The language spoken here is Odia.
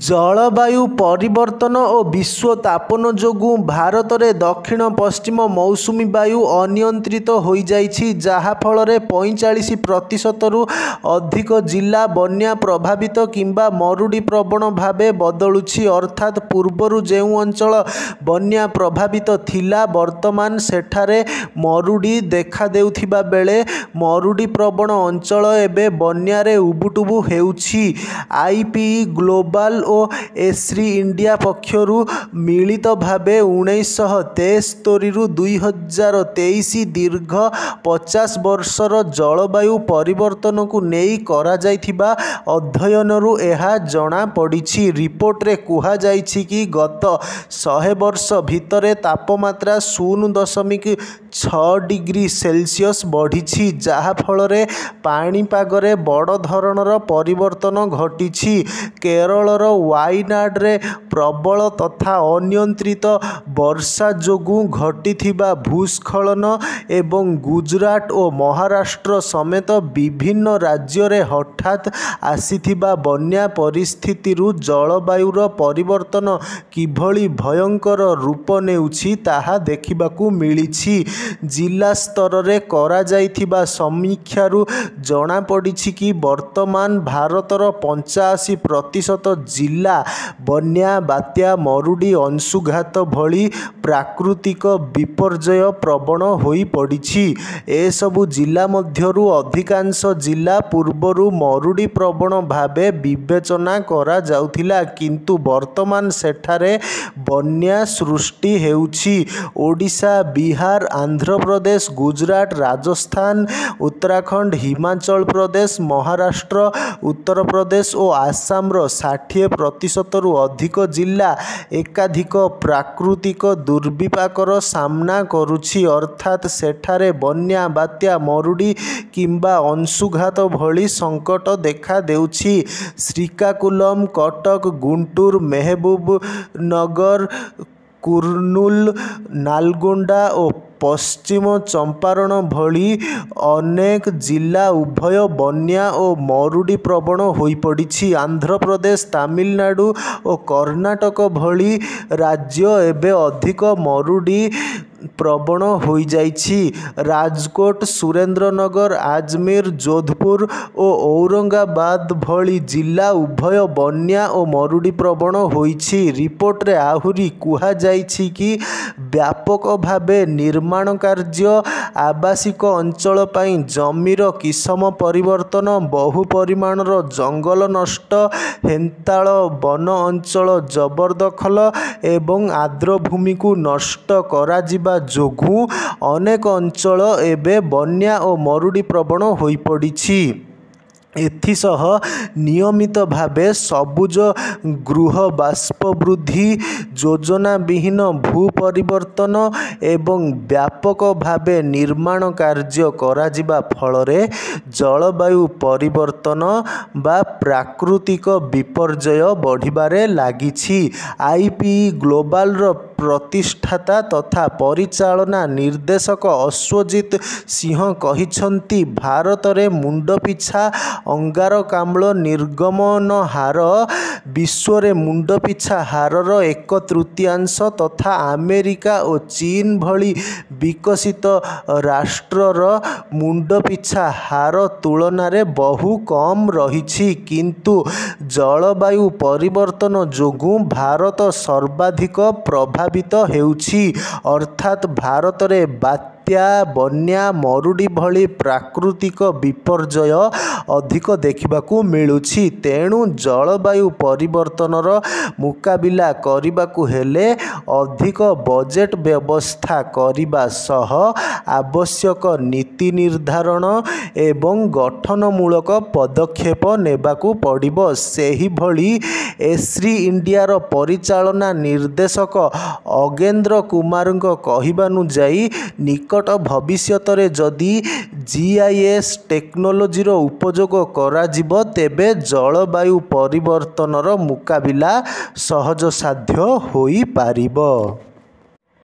ଜଳବାୟୁ ପରିବର୍ତ୍ତନ ଓ ବିଶ୍ୱ ତାପନ ଯୋଗୁଁ ଭାରତରେ ଦକ୍ଷିଣ ପଶ୍ଚିମ ମୌସୁମୀ ବାୟୁ ଅନିୟନ୍ତ୍ରିତ ହୋଇଯାଇଛି, ଯାହାଫଳରେ 45%ରୁ ଅଧିକ ଜିଲ୍ଲା ବନ୍ୟା ପ୍ରଭାବିତ କିମ୍ବା ମରୁଡ଼ି ପ୍ରବଣ ଭାବେ ବଦଳୁଛି। ଅର୍ଥାତ୍ ପୂର୍ବରୁ ଯେଉଁ ଅଞ୍ଚଳ ବନ୍ୟା ପ୍ରଭାବିତ ଥିଲା, ବର୍ତ୍ତମାନ ସେଠାରେ ମରୁଡ଼ି ଦେଖାଦେଉଥିବା ବେଳେ ମରୁଡ଼ି ପ୍ରବଣ ଅଞ୍ଚଳ ଏବେ ବନ୍ୟାରେ ଉବୁଟୁବୁ ହେଉଛି। ଆଇପିଇ ଗ୍ଲୋବାଲ ଓ ଏସ୍ରି ଇଣ୍ଡିଆ ପକ୍ଷରୁ ମିଳିତ ଭାବେ 1973ରୁ 2023 ଦୀର୍ଘ 50 ବର୍ଷର ଜଳବାୟୁ ପରିବର୍ତ୍ତନକୁ ନେଇ କରାଯାଇଥିବା ଅଧ୍ୟୟନରୁ ଏହା ଜଣାପଡ଼ିଛି। ରିପୋର୍ଟରେ କୁହାଯାଇଛି କି ଗତ 100 ବର୍ଷ ଭିତରେ ତାପମାତ୍ରା 0.6 ଡିଗ୍ରୀ ସେଲସିୟସ୍ ବଢ଼ିଛି, ଯାହାଫଳରେ ପାଣିପାଗରେ ବଡ଼ ଧରଣର ପରିବର୍ତ୍ତନ ଘଟିଛି। କେରଳର ୱାଇନାଡରେ ପ୍ରବଳ ତଥା ଅନିୟନ୍ତ୍ରିତ ବର୍ଷା ଯୋଗୁଁ ଘଟିଥିବା ଭୂସ୍ଖଳନ ଏବଂ ଗୁଜରାଟ ଓ ମହାରାଷ୍ଟ୍ର ସମେତ ବିଭିନ୍ନ ରାଜ୍ୟରେ ହଠାତ୍ ଆସିଥିବା ବନ୍ୟା ପରିସ୍ଥିତିରୁ ଜଳବାୟୁର ପରିବର୍ତ୍ତନ କିଭଳି ଭୟଙ୍କର ରୂପ ନେଉଛି ତାହା ଦେଖିବାକୁ ମିଳିଛି। ଜିଲ୍ଲା ସ୍ତରରେ କରାଯାଇଥିବା ସମୀକ୍ଷାରୁ ଜଣାପଡ଼ିଛି କି ବର୍ତ୍ତମାନ ଭାରତର 85% ଜିଲ୍ଲା ବନ୍ୟା, ବାତ୍ୟା, ମରୁଡ଼ି, ଅଂଶୁଘାତ ଭଳି ପ୍ରାକୃତିକ ବିପର୍ଯ୍ୟୟ ପ୍ରବଣ ହୋଇପଡ଼ିଛି। ଏସବୁ ଜିଲ୍ଲା ମଧ୍ୟରୁ ଅଧିକାଂଶ ଜିଲ୍ଲା ପୂର୍ବରୁ ମରୁଡ଼ି ପ୍ରବଣ ଭାବେ ବିବେଚନା କରାଯାଉଥିଲା, କିନ୍ତୁ ବର୍ତ୍ତମାନ ସେଠାରେ ବନ୍ୟା ସୃଷ୍ଟି ହେଉଛି। ଓଡ଼ିଶା, ବିହାର, ଆନ୍ଧ୍ରପ୍ରଦେଶ, ଗୁଜରାଟ, ରାଜସ୍ଥାନ, ଉତ୍ତରାଖଣ୍ଡ, ହିମାଚଳ ପ୍ରଦେଶ, ମହାରାଷ୍ଟ୍ର, ଉତ୍ତରପ୍ରଦେଶ ଓ ଆସାମର 60%ରୁ ଅଧିକ ଜିଲ୍ଲା ଏକାଧିକ ପ୍ରାକୃତିକ ଦୁର୍ବିପାକର ସାମ୍ନା କରୁଛି। ଅର୍ଥାତ୍ ସେଠାରେ ବନ୍ୟା, ବାତ୍ୟା, ମରୁଡ଼ି କିମ୍ବା ଅଂଶୁଘାତ ଭଳି ସଙ୍କଟ ଦେଖାଦେଉଛି। ଶ୍ରୀକାକୁଲମ, କଟକ, ଗୁଣ୍ଟୁର, ମେହବୁବନଗର, କୁର୍ନୁଲ, ନାଲଗୋଣ୍ଡା ଓ ପଶ୍ଚିମ ଚମ୍ପାରଣ ଭଳି ଅନେକ ଜିଲ୍ଲା ଉଭୟ ବନ୍ୟା ଓ ମରୁଡ଼ି ପ୍ରବଣ ହୋଇପଡ଼ିଛି। ଆନ୍ଧ୍ରପ୍ରଦେଶ, ତାମିଲନାଡୁ ଓ କର୍ଣ୍ଣାଟକ ଭଳି ରାଜ୍ୟ ଏବେ ଅଧିକ ମରୁଡ଼ି ପ୍ରବଣ ହୋଇଯାଇଛି। ରାଜକୋଟ, ସୁରେନ୍ଦ୍ରନଗର, ଆଜମେର, ଯୋଧପୁର ଓ ଔରଙ୍ଗାବାଦ ଭଳି ଜିଲ୍ଲା ଉଭୟ ବନ୍ୟା ଓ ମରୁଡ଼ି ପ୍ରବଣ ହୋଇଛି। ରିପୋର୍ଟରେ ଆହୁରି କୁହାଯାଇଛି କି ବ୍ୟାପକ ଭାବେ ନିର୍ମାଣ କାର୍ଯ୍ୟ, ଆବାସିକ ଅଞ୍ଚଳ ପାଇଁ ଜମିର କିସମ ପରିବର୍ତ୍ତନ, ବହୁ ପରିମାଣର ଜଙ୍ଗଲ ନଷ୍ଟ, ହେନ୍ତାଳ ବନ ଅଞ୍ଚଳ ଜବରଦଖଲ ଏବଂ ଆର୍ଦ୍ରଭୂମିକୁ ନଷ୍ଟ କରାଯିବା ଯୋଗୁଁ ଅନେକ ଅଞ୍ଚଳ ଏବେ ବନ୍ୟା ଓ ମରୁଡ଼ି ପ୍ରବଣ ହୋଇପଡ଼ିଛି। ଏଥିସହ ନିୟମିତ ଭାବେ ସବୁଜ ଗୃହ ବାଷ୍ପ ବୃଦ୍ଧି, ଯୋଜନାବିହୀନ ଭୂ ପରିବର୍ତ୍ତନ ଏବଂ ବ୍ୟାପକ ଭାବେ ନିର୍ମାଣ କାର୍ଯ୍ୟ କରାଯିବା ଫଳରେ ଜଳବାୟୁ ପରିବର୍ତ୍ତନ ବା ପ୍ରାକୃତିକ ବିପର୍ଯ୍ୟୟ ବଢ଼ିବାରେ ଲାଗିଛି। ଆଇପିଇ ଗ୍ଲୋବାଲର ପ୍ରତିଷ୍ଠାତା ତଥା ପରିଚାଳନା ନିର୍ଦ୍ଦେଶକ ଅଶ୍ୱଜିତ ସିଂହ କହିଛନ୍ତି, ଭାରତରେ ମୁଣ୍ଡପିଛା ଅଙ୍ଗାରକାମ୍ଳ ନିର୍ଗମନ ହାର ବିଶ୍ୱରେ ମୁଣ୍ଡପିଛା ହାରର 1/3 ତଥା ଆମେରିକା ଓ ଚୀନ ଭଳି ବିକଶିତ ରାଷ୍ଟ୍ରର ମୁଣ୍ଡପିଛା ହାର ତୁଳନାରେ ବହୁ କମ୍ ରହିଛି। କିନ୍ତୁ ଜଳବାୟୁ ପରିବର୍ତ୍ତନ ଯୋଗୁଁ ଭାରତ ସର୍ବାଧିକ ପ୍ରଭାବିତ ହେଉଛି। ଅର୍ଥାତ୍ ଭାରତରେ ବାତ୍ୟା, ବନ୍ୟା, ମରୁଡ଼ି ଭଳି ପ୍ରାକୃତିକ ବିପର୍ଯ୍ୟୟ ଅଧିକ ଦେଖିବାକୁ ମିଳୁଛି। ତେଣୁ ଜଳବାୟୁ ପରିବର୍ତ୍ତନର ମୁକାବିଲା କରିବାକୁ ହେଲେ ଅଧିକ ବଜେଟ୍ ବ୍ୟବସ୍ଥା କରିବା ସହ ଆବଶ୍ୟକ ନୀତି ନିର୍ଦ୍ଧାରଣ ଏବଂ ଗଠନମୂଳକ ପଦକ୍ଷେପ ନେବାକୁ ପଡ଼ିବ। ସେହିଭଳି ଏସ୍ରି ଇଣ୍ଡିଆର ପରିଚାଳନା ନିର୍ଦ୍ଦେଶକ ଅଗେନ୍ଦ୍ର କୁମାରଙ୍କ କହିବାନୁଯାୟୀ ନିକଟ ଭବିଷ୍ୟତରେ ଯଦି GIS ଟେକ୍ନୋଲୋଜିର ଉପଯୋଗ କରାଯିବ, ତେବେ ଜଳବାୟୁ ପରିବର୍ତ୍ତନର ମୁକାବିଲା ସହଜସାଧ୍ୟ ହୋଇପାରିବ।